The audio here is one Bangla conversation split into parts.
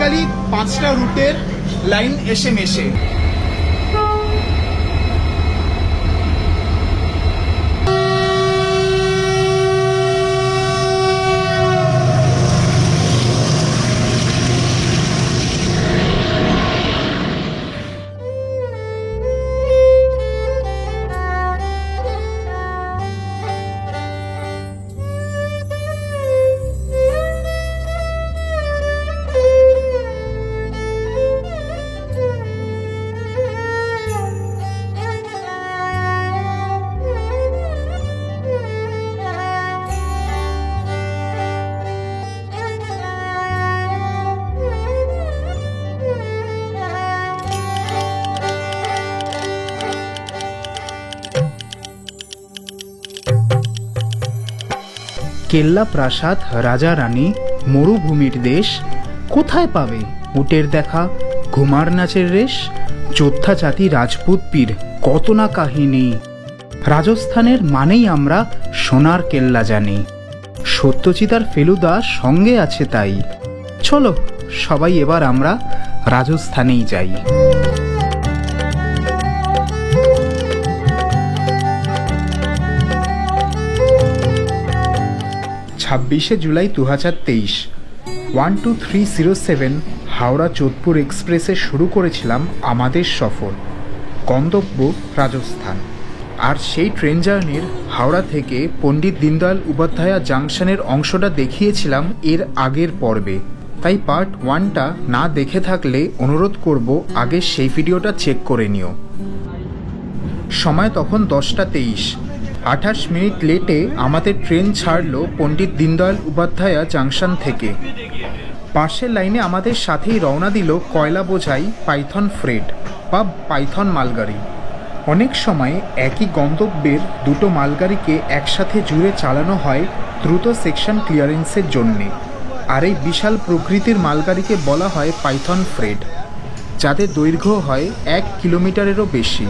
বেসিক্যালি 5টা রুটের লাইন এসে মেশে। কেল্লা প্রাসাদ, রাজা রানী, মরুভূমির দেশ, কোথায় পাবে উটের দেখা, ঘুমার নাচের রেশ, যোদ্ধা জাতি রাজপুত পীর, কত না কাহিনী। রাজস্থানের মানেই আমরা সোনার কেল্লা জানি, সত্যজিৎ আর ফেলুদা সঙ্গে আছে তাই। চলো সবাই এবার আমরা রাজস্থানেই যাই। 26শে জুলাই 2023 12307 হাওড়া যোধপুর এক্সপ্রেসে শুরু করেছিলাম আমাদের সফর গন্তব্য রাজস্থান। আর সেই ট্রেন জার্নির হাওড়া থেকে পণ্ডিত দীনদয়াল উপাধ্যায় জাংশনের অংশটা দেখিয়েছিলাম এর আগের পর্বে, তাই পার্ট 1টা না দেখে থাকলে অনুরোধ করব আগে সেই ভিডিওটা চেক করে নিও। সময় তখন 10টা 23, 28 মিনিট লেটে আমাদের ট্রেন ছাড়ল পণ্ডিত দীনদয়াল উপাধ্যায় জাংশন থেকে। পাশের লাইনে আমাদের সাথেই রওনা দিল কয়লা বোঝাই পাইথন ফ্রেট বা পাইথন মালগাড়ি। অনেক সময় একই গন্তব্যের দুটো মালগাড়িকে একসাথে জুড়ে চালানো হয় দ্রুত সেকশন ক্লিয়ারেন্সের জন্যে। আর এই বিশাল প্রকৃতির মালগাড়িকে বলা হয় পাইথন ফ্রেট, যাদের দৈর্ঘ্য হয় 1 কিলোমিটারেরও বেশি।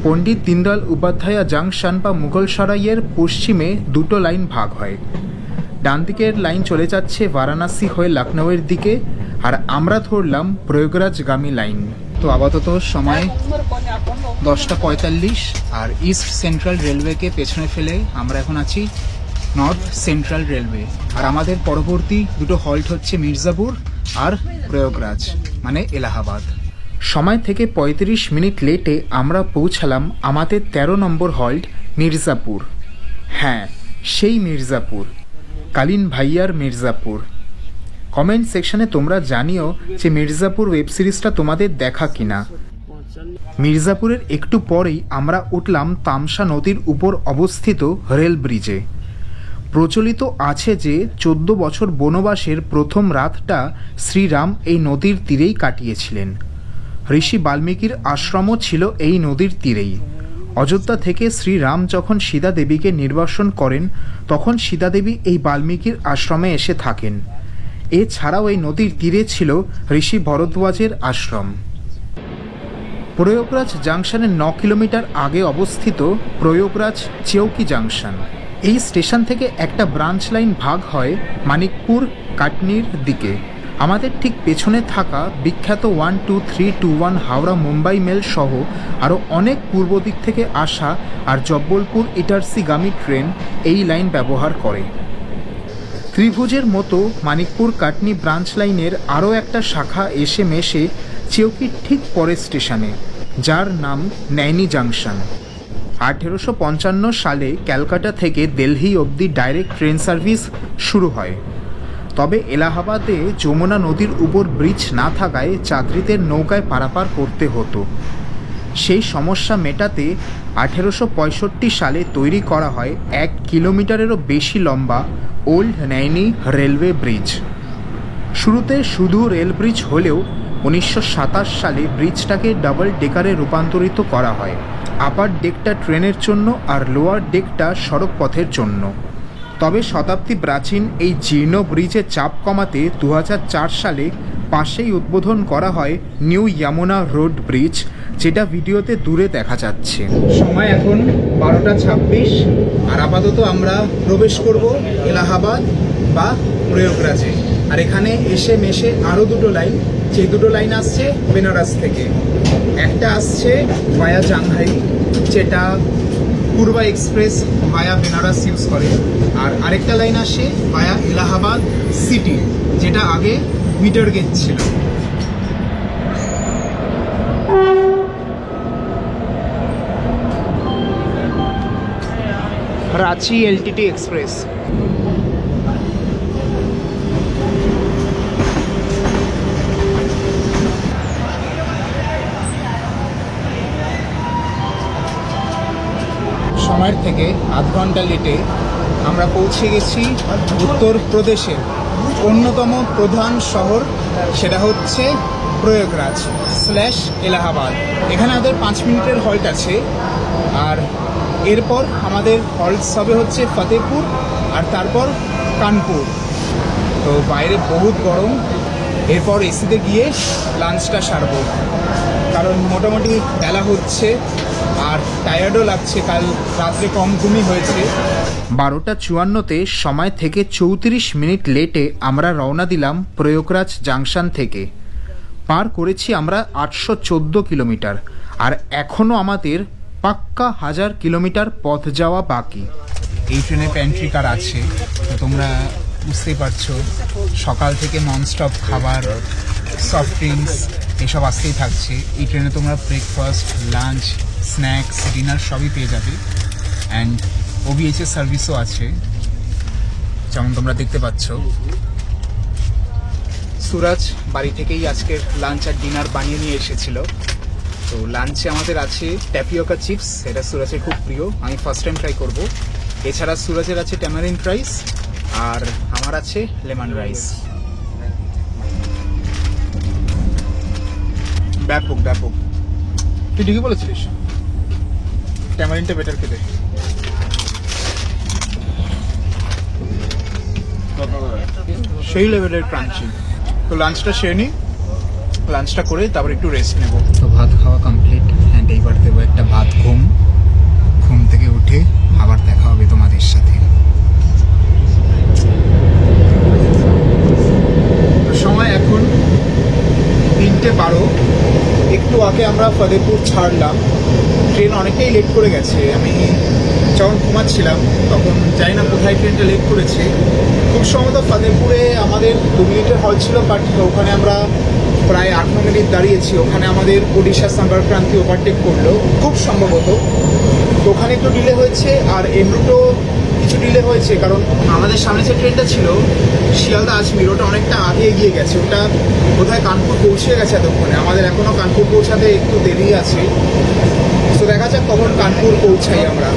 পণ্ডিত দীনদয়াল উপাধ্যায় জাংশন বা মুঘলসরাইয়ের পশ্চিমে দুটো লাইন ভাগ হয়। ডান দিকের লাইন চলে যাচ্ছে বারাণসী হয়ে লখনউয়ের দিকে, আর আমরা ধরলাম প্রয়াগরাজগামী লাইন। তো আপাতত সময় 10টা 45, আর ইস্ট সেন্ট্রাল রেলওয়েকে পেছনে ফেলে আমরা এখন আছি নর্থ সেন্ট্রাল রেলওয়ে। আর আমাদের পরবর্তী দুটো হল্ট হচ্ছে মির্জাপুর আর প্রয়াগরাজ মানে এলাহাবাদ। সময় থেকে 35 মিনিট লেটে আমরা পৌঁছালাম আমাদের 13 নম্বর হল্ট মির্জাপুর। হ্যাঁ, সেই মির্জাপুর, কালীন ভাইয়ার মির্জাপুর। কমেন্ট সেকশনে তোমরা জানিও যে মির্জাপুর ওয়েব সিরিজটা তোমাদের দেখা কিনা। মির্জাপুরের একটু পরেই আমরা উঠলাম তামসা নদীর উপর অবস্থিত রেল ব্রিজে। প্রচলিত আছে যে 14 বছর বনবাসের প্রথম রাতটা শ্রীরাম এই নদীর তীরেই কাটিয়েছিলেন। ঋষি বাল্মীকির আশ্রমও ছিল এই নদীর তীরেই। অযোধ্যা থেকে শ্রীরাম যখন সীতা দেবীকে নির্বাসন করেন তখন সীতা দেবী এই বাল্মীকির আশ্রমে এসে থাকেন। এছাড়াও এই নদীর তীরে ছিল ঋষি ভরদ্বাজের আশ্রম। প্রয়াগরাজ জাংশনের 9 কিলোমিটার আগে অবস্থিত প্রয়াগরাজ চেউকি জাংশন। এই স্টেশন থেকে একটা ব্রাঞ্চ লাইন ভাগ হয় মানিকপুর কাটনির দিকে। আমাদের ঠিক পেছনে থাকা বিখ্যাত 12321 হাওড়া মুম্বাই মেল সহ আরও অনেক পূর্ব দিক থেকে আসা আর জব্বলপুর ইটারসিগামী ট্রেন এই লাইন ব্যবহার করে। ত্রিভুজের মতো মানিকপুর কাটনি ব্রাঞ্চ লাইনের আরও একটা শাখা এসে মেশে চেউকির ঠিক পরের স্টেশনে, যার নাম নৈনি জাংশন। 1855 সালে ক্যালকাটা থেকে দিল্লি অবধি ডাইরেক্ট ট্রেন সার্ভিস শুরু হয়। তবে এলাহাবাদে যমুনা নদীর উপর ব্রিজ না থাকায় যাত্রীদের নৌকায় পারাপার করতে হতো। সেই সমস্যা মেটাতে 1865 সালে তৈরি করা হয় 1 কিলোমিটারেরও বেশি লম্বা ওল্ড নৈনি রেলওয়ে ব্রিজ। শুরুতে শুধু রেল ব্রিজ হলেও 1927 সালে ব্রিজটাকে ডাবল ডেকারে রূপান্তরিত করা হয়। আপার ডেকটা ট্রেনের জন্য আর লোয়ার ডেকটা সড়ক পথের জন্য। তবে শতাব্দী প্রাচীন এই জীর্ণ ব্রিজের চাপ কমাতে 2004 সালে পাশেই উদ্বোধন করা হয় নিউ যমুনা রোড ব্রিজ, যেটা ভিডিওতে দূরে দেখা যাচ্ছে। সময় এখন 12:26 আর আপাতত আমরা প্রবেশ করব এলাহাবাদ বা প্রয়াগরাজে। আর এখানে এসে মেশে আরও দুটো লাইন, যে দুটো লাইন আসছে বেনারস থেকে। একটা আসছে ভায়া জাংহাই, যেটা পূর্বা এক্সপ্রেস ভায়া বেনারস ইউজ করে, আর আরেকটা লাইন আসে ভায়া এলাহাবাদ সিটি, যেটা আগে মিটার গেজ ছিল। Ranchi LTT express. সময়ের থেকে আধ ঘন্টা লেটে আমরা পৌঁছে গেছি উত্তরপ্রদেশের অন্যতম প্রধান শহর, সেটা হচ্ছে প্রয়াগরাজ / এলাহাবাদ। এখানে আমাদের 5 মিনিটের হল্ট আছে, আর এরপর আমাদের হল্টস হবে হচ্ছে ফতেহপুর আর তারপর কানপুর। তো বাইরে বহুত গরম, এরপর এসিতে গিয়ে লাঞ্চটা সারবো, কারণ মোটামুটি বেলা হচ্ছে আর টায়ার্ডও লাগছে, কাল রাত্রে কম ঘুমই হয়েছে। 12:54-তে সময় থেকে 34 মিনিট লেটে আমরা রওনা দিলাম প্রয়াগরাজ জাংশন থেকে। পার করেছি আমরা 814 কিলোমিটার, আর এখনও আমাদের পাক্কা 1000 কিলোমিটার পথ যাওয়া বাকি। এই ট্রেনে প্যান্ট্রি কার আছে, তো তোমরা বুঝতেই পারছো সকাল থেকে ননস্টপ খাবার, সফট ড্রিঙ্কস এসব আসতেই থাকছে। এই ট্রেনে তোমরা ব্রেকফাস্ট, লাঞ্চ, স্ন্যাক্স, ডিনার সবই পেয়ে যাবে। অ্যান্ড ওবিএইচএস সার্ভিসও আছে, যেমন তোমরা দেখতে পাচ্ছ। সুরাজ বাড়ি থেকেই আজকের লাঞ্চ আর ডিনার বানিয়ে নিয়ে এসেছিল। তো লাঞ্চে আমাদের আছে ট্যাপিওকা চিপস, এটা সুরাজের খুব প্রিয়, আমি ফার্স্ট টাইম ট্রাই করব। এছাড়া সুরাজের আছে ট্যামারিন্ড রাইস, আর আমার আছে লেমন রাইস। ব্যাপক ব্যাপক, তুই ঠিকই বলেছিলিস, ট্যামারিনটা বেটার খেতে। সেই লেভেলের ক্রাঞ্চি। তো লাঞ্চটা সেরে নিই, লাঞ্চটা করে তারপর একটু রেস্ট নেব। তো ভাত খাওয়া কমপ্লিট, অ্যান্ড এইবার দেবো একটা ভাত ঘুম। ঘুম থেকে উঠে আবার দেখা হবে তোমাদের সাথে। সময় এখন 3:12। একটু আগে আমরা ফতেহপুর ছাড়লাম, ট্রেন অনেকটাই লেট করে গেছে। আমি যখন ঘুমাচ্ছিলাম তখন জানি না কোথায় ট্রেনটা লেট করেছে। খুব সম্ভবত ফতেহপুরে আমাদের 2 মিনিটের হল ছিল, বাট ওখানে আমরা প্রায় 8-9 মিনিট দাঁড়িয়েছি। ওখানে আমাদের ওড়িশা সম্পর্ক্রান্তি ওভারটেক করলো খুব সম্ভবত, তো ওখানে একটু ডিলে হয়েছে। আর এমরুটও কিছু ডিলে হয়েছে, কারণ আমাদের সামনে যে ট্রেনটা ছিল শিয়ালদা আজমির, ওটা অনেকটা আগে এগিয়ে গেছে। ওটা কোথায় কানপুর পৌঁছে গেছে এতক্ষণে, আমাদের এখনও কানপুর পৌঁছাতে একটু দেরি আছে। তো দেখা যাক কখন কানপুর পৌঁছাই আমরা।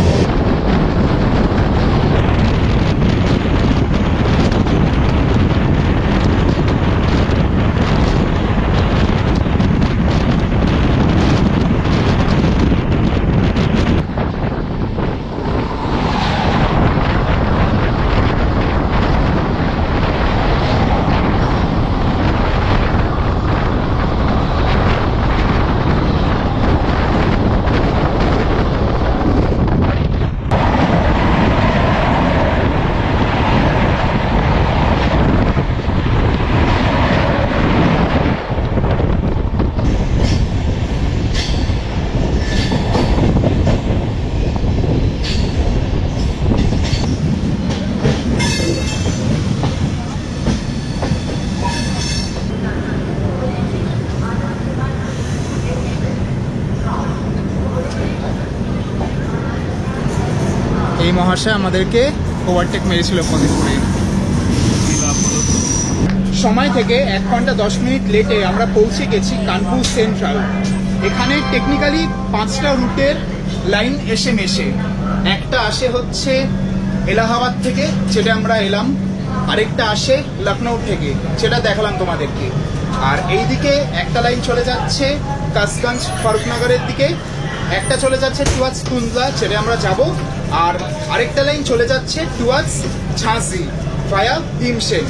এই মহাশয় আমাদেরকে ওভারটেক মেরেছিল ফতেহপুরে। সময় থেকে 1 ঘন্টা 10 মিনিট লেটে আমরা পৌঁছে গেছি কানপুর সেন্ট্রাল। এখানে টেকনিক্যালি 5টা রুটের লাইন এসে মেশে। একটা আসে হচ্ছে এলাহাবাদ থেকে, যেটা আমরা এলাম, আরেকটা আসে লখনৌ থেকে, যেটা দেখালাম তোমাদেরকে। আর এইদিকে একটা লাইন চলে যাচ্ছে কাসগঞ্জ ফারুকনগরের দিকে, একটা চলে যাচ্ছে টুয়ার্ডস তুন্দলা, যেটা আমরা যাব, আর আরেকটা লাইন চলে যাচ্ছে টুয়ার্ডস ঝাঁসি ভায়া ভীমসেন।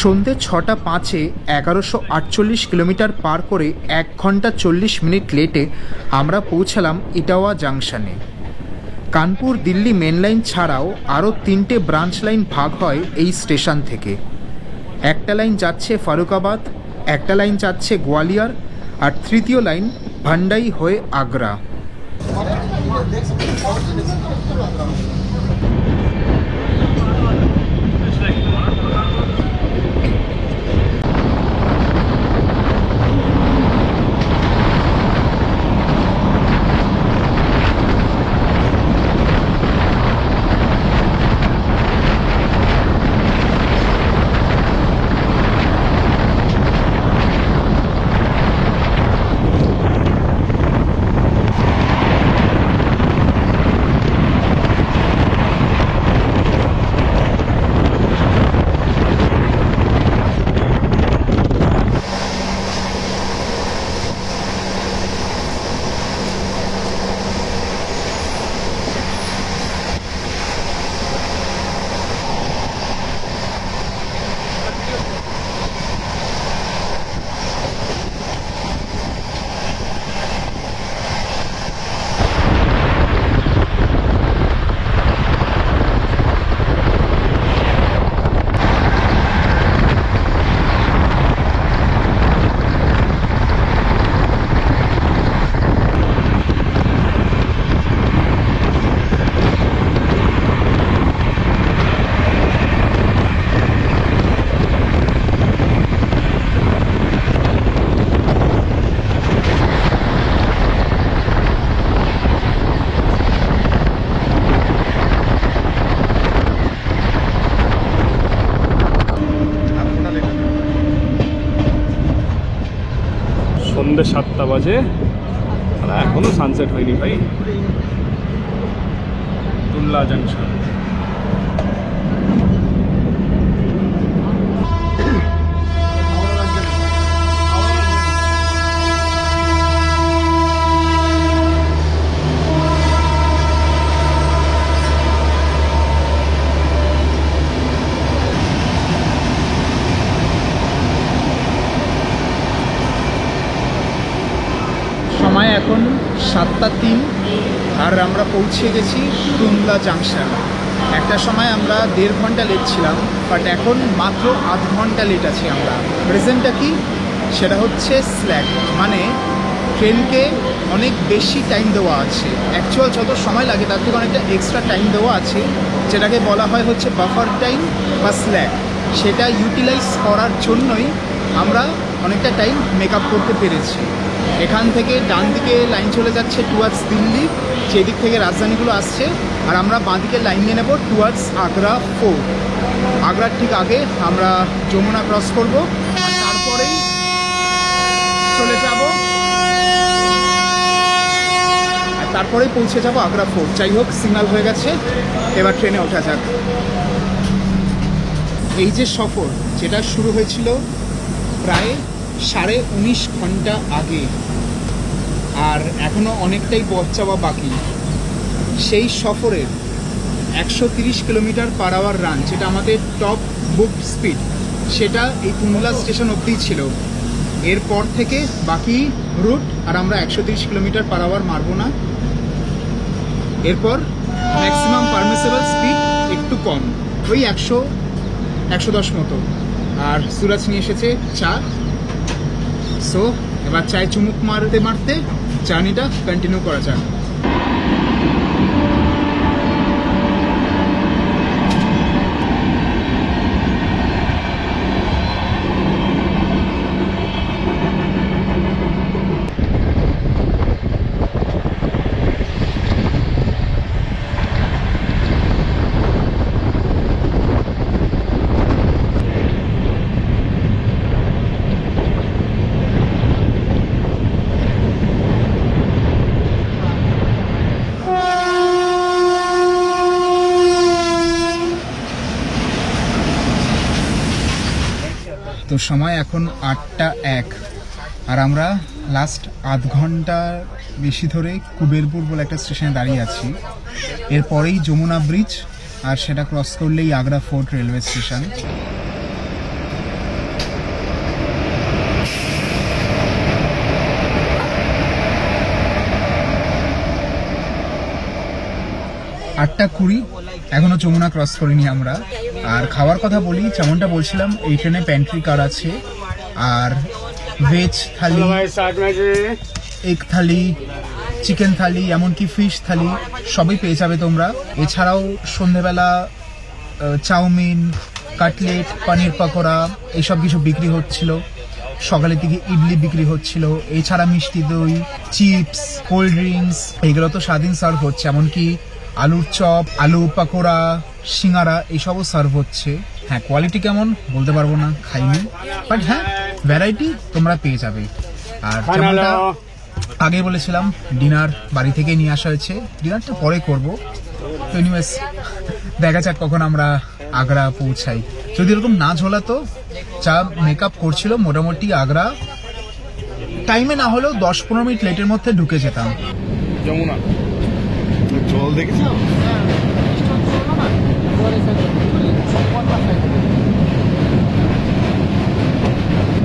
সন্ধ্যে 6:05 1148 কিলোমিটার পার করে 1 ঘন্টা 40 মিনিট লেটে আমরা পৌঁছালাম ইটাওয়া জাংশনে। কানপুর দিল্লি মেন লাইন ছাড়াও আরও 3টে ব্রাঞ্চ লাইন ভাগ হয় এই স্টেশন থেকে। একটা লাইন যাচ্ছে ফারুকাবাদ, একটা লাইন যাচ্ছে গোয়ালিয়র, আর তৃতীয় লাইন ভান্ডাই হয়ে আগ্রা। সন্ধ্যে 7টা বাজে আর এখনো সানসেট হয়নি ভাই। তুল্লা জাংশন। সময় এখন 7:03 আর আমরা পৌঁছে গেছি তুমলা জাংশন। একটা সময় আমরা 1.5 ঘন্টা লেট ছিলাম, বাট এখন মাত্র আধ ঘন্টা লেট আছি আমরা। রিজনটা কি? সেটা হচ্ছে স্ল্যাক, মানে ট্রেনকে অনেক বেশি টাইম দেওয়া আছে। অ্যাকচুয়াল যত সময় লাগে তার থেকে অনেকটা এক্সট্রা টাইম দেওয়া আছে, যেটাকে বলা হয় হচ্ছে বাফার টাইম বা স্ল্যাক। সেটা ইউটিলাইজ করার জন্যই আমরা অনেকটা টাইম মেক আপ করতে পেরেছি। এখান থেকে ডান দিকে লাইন চলে যাচ্ছে টুয়ার্ডস দিল্লি, সেই দিক থেকে রাজধানীগুলো আসছে, আর আমরা বাঁ দিকে লাইন নিয়ে নেব টুয়ার্ডস আগ্রা ফোর্ট। আগ্রার ঠিক আগে আমরা যমুনা ক্রস করব, আর তারপরেই চলে যাব, আর তারপরেই পৌঁছে যাব আগ্রা ফোর্ট। যাই হোক, সিগন্যাল হয়ে গেছে, এবার ট্রেনে ওঠা যাক। এই যে সফর, যেটা শুরু হয়েছিল প্রায় 19.5 ঘন্টা আগে, আর এখনও অনেকটাই পথ যাওয়া বাকি, সেই সফরের 130 কিলোমিটার পার আওয়ার রান, যেটা আমাদের টপ বুক স্পিড, সেটা এই তুমুলা স্টেশন অবধিই ছিল। এরপর থেকে বাকি রুট আর আমরা 130 কিলোমিটার পার আওয়ার মারবো না। এরপর ম্যাক্সিমাম পারমিসেবল স্পিড একটু কম, ওই 100-110 মতো। আর সুরাজ নিয়ে এসেছে চা। সো এবার চায় চুমুক মারতে মারতে জার্নিটা কন্টিনিউ করা যাক। তো সময় এখন 8টা 1, আর আমরা লাস্ট আধ ঘন্টা বেশি ধরে কুবেরপুর বলে একটা স্টেশনে দাঁড়িয়ে আছি। এরপরেই যমুনা ব্রিজ, আর সেটা ক্রস করলেই আগ্রা ফোর্ট রেলওয়ে স্টেশন। আটটা 20, এখনো যমুনা ক্রস করিনি আমরা। আর খাওয়ার কথা বলি, যেমনটা বলছিলাম, এই ট্রেনে প্যান্ট্রি কার আছে, আর ভেজ থালি, এগ থালি, চিকেন থালি, এমনকি ফিশ থালি সবই পেয়ে যাবে তোমরা। এছাড়াও সন্ধেবেলা চাউমিন, কাটলেট, পনির পকোড়া এইসব কিছু বিক্রি হচ্ছিল। সকালের দিকে ইডলি বিক্রি হচ্ছিল। এছাড়া মিষ্টি দই, চিপস, কোল্ড ড্রিঙ্কস এগুলো তো সারাদিন সার্ভ হচ্ছে। এমনকি আলুর চপ, আলু পাকোড়া, সিঙ্গারা এইসবও সার্ভ হচ্ছে। হ্যাঁ, কোয়ালিটি কেমন বলতে পারবো না, খাইনি, বাট হ্যাঁ ভ্যারাইটি তোমরা পেয়ে যাবে। আর যেমনটা আগে বলেছিলাম, ডিনার বাড়ি থেকে নিয়ে আসা হয়েছে, ডিনারটা পরে করব। তো এনিওয়েজ, দেখা যাক কখন আমরা আগ্রা পৌঁছাই। যদি এরকম না ঝোলাতো, যা মেকআপ করছিল মোটামুটি আগ্রা টাইমে না হলেও 10-15 মিনিট লেটের মধ্যে ঢুকে যেতাম। যমুনা জল দেখেছিলাম,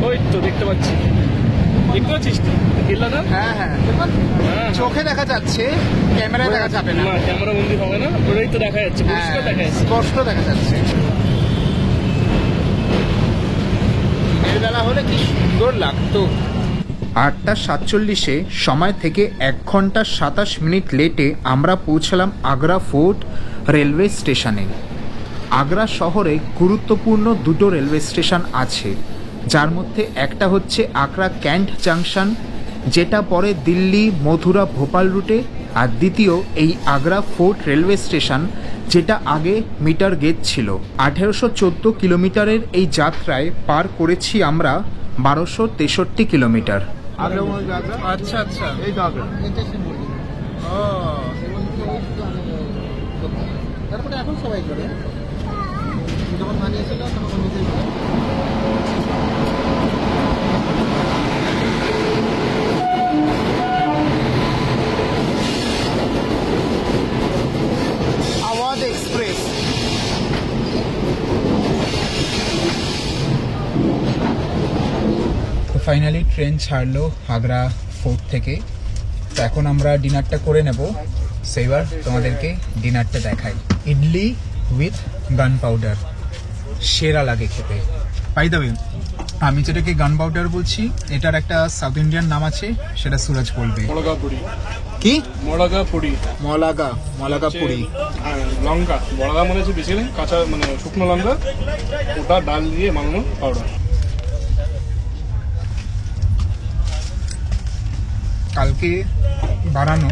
ওই তো দেখতে পাচ্ছি, দেখতে পাচ্ছিস তো? হ্যাঁ হ্যাঁ, চোখে দেখা যাচ্ছে, ক্যামেরায় দেখা যাবে না। ক্যামেরা বন্দি হবে না, ওটাই তো দেখা যাচ্ছে, পরিষ্কার দেখা যাচ্ছে, স্পষ্ট দেখা যাচ্ছে। দিনের বেলা হলে কি সুন্দর লাগতো। 8:47 সময় থেকে 1 ঘন্টা 27 মিনিট লেটে আমরা পৌঁছলাম আগ্রা ফোর্ট রেলওয়ে স্টেশনে। আগ্রা শহরে গুরুত্বপূর্ণ দুটো রেলওয়ে স্টেশন আছে, যার মধ্যে একটা হচ্ছে আগ্রা ক্যান্ট জাংশন, যেটা পরে দিল্লি, মথুরা, ভোপাল রুটে, আর দ্বিতীয় এই আগ্রা ফোর্ট রেলওয়ে স্টেশন, যেটা আগে মিটার গেজ ছিল। 1814 কিলোমিটারের এই যাত্রায় পার করেছি আমরা 1263 কিলোমিটার। আচ্ছা আচ্ছা, এই তো আগ্রা। তারপরে এখন সবাই করে, যখন বানিয়েছিল তখন নিজেই করে। আওয়াজ এক্সপ্রেস। তো ফাইনালি ট্রেন ছাড়লো আগ্রা ফোর্ট থেকে। তো এখন আমরা ডিনারটা করে নেব। সেইবার তোমাদেরকে ডিনারটা দেখাই। ইডলি উইথ গান পাউডার, সেরা লাগে খেতে। বাই দ্য ওয়ে, আমি যেটাকে গান পাউডার বলছি, এটার একটা সাউথ ইন্ডিয়ান নাম আছে, সেটা সুরজ বলবে। মলগা পুরি। কি? মলগা পুরি। মলাগা পুরি। লঙ্কা, মলগা মানে হচ্ছে বেশি কাঁচা, মানে শুকনো লঙ্কা, ওটা ডাল দিয়ে বানানো পাউডার। কালকে বানানো,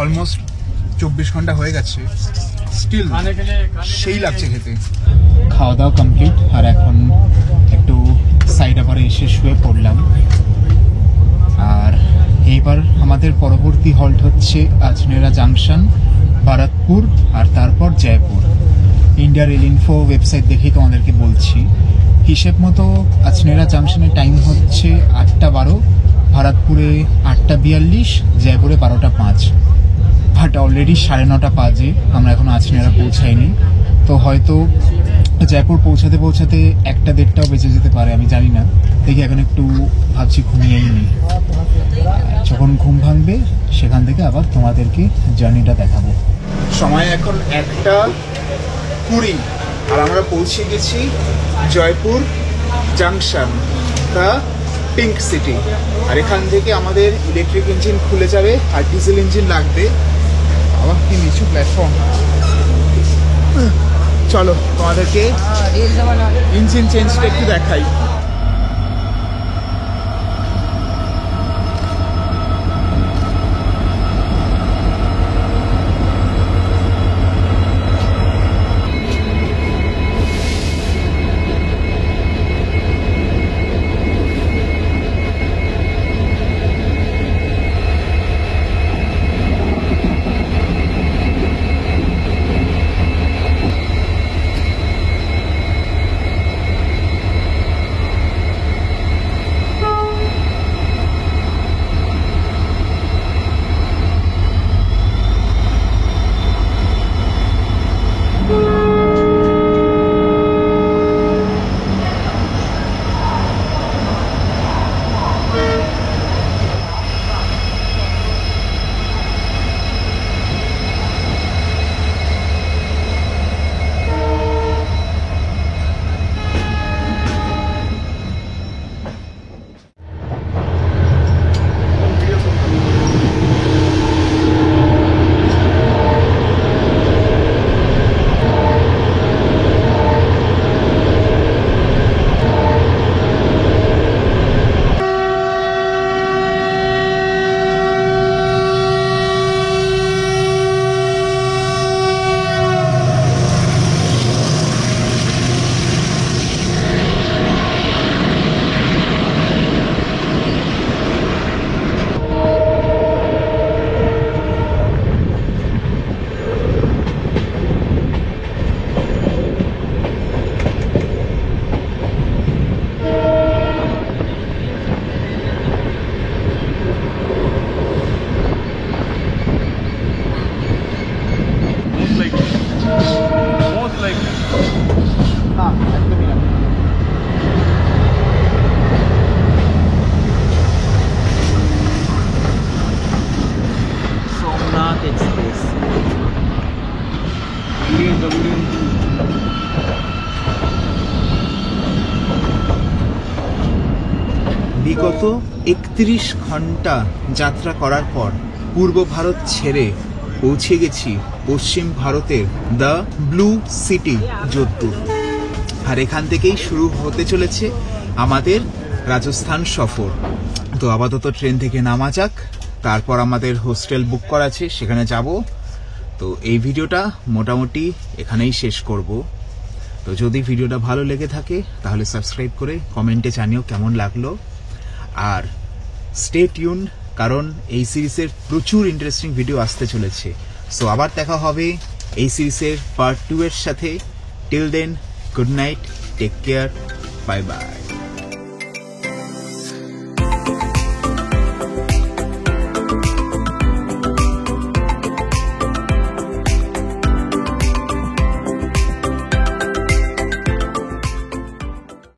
অলমোস্ট 24 ঘন্টা হয়ে গেছে, স্টিল সেই লাগছে খেতে। খাওয়া দাওয়া কমপ্লিট, আর এখন একটু সাইড আবারে এসে শুয়ে পড়লাম। আর এইবার আমাদের পরবর্তী হল্ট হচ্ছে আজনেরা জাংশন, বারাকপুর, আর তারপর Jaipur. India rail info website দেখেই তোমাদেরকে বলছি। হিসেব মতো আজনেরা জাংশনের টাইম হচ্ছে 8:12, ভারতপুরে 8:42, জয়পুরে 12:05। বাট অলরেডি 9:30 বাজে, আমরা এখন আজনেরা পৌঁছাইনি। তো হয়তো জয়পুর পৌঁছাতে পৌঁছাতে 1-1:30টাও বেজে যেতে পারে, আমি জানি না। দেখি এখন একটু ভাবছি ঘুমিয়েই নি, যখন ঘুম ভাঙবে সেখান থেকে আবার তোমাদেরকে জার্নিটা দেখাবো। সময় এখন 1:20, আর আমরা পৌঁছে গেছি Jaipur junction, the pink city. আর এখান থেকে আমাদের ইলেকট্রিক ইঞ্জিন খুলে যাবে, আর ডিজেল ইঞ্জিন লাগবে। আবার কি নিচু প্ল্যাটফর্ম। চলো তোমাদেরকে ইঞ্জিন চেঞ্জটা একটু দেখাই। বিগত 31 ঘন্টা যাত্রা করার পর পূর্ব ভারত ছেড়ে পৌঁছে গেছি পশ্চিম ভারতের দ্য ব্লু সিটি যোধপুর। আর এখান থেকেই শুরু হতে চলেছে আমাদের রাজস্থান সফর। তো আপাতত ট্রেন থেকে নামা যাক, তারপর আমাদের হোস্টেল বুক করা আছে, সেখানে যাব। তো এই ভিডিওটা মোটামুটি এখানেই শেষ করব। তো যদি ভিডিওটা ভালো লেগে থাকে তাহলে সাবস্ক্রাইব করে কমেন্টে জানিও কেমন লাগলো। আর স্টে টিউন, কারণ এই সিরিজের প্রচুর ইন্টারেস্টিং ভিডিও আসতে চলেছে। সো আবার দেখা হবে এই সিরিজের পার্ট 2 এর সাথে। Till then, good night, take care, bye by.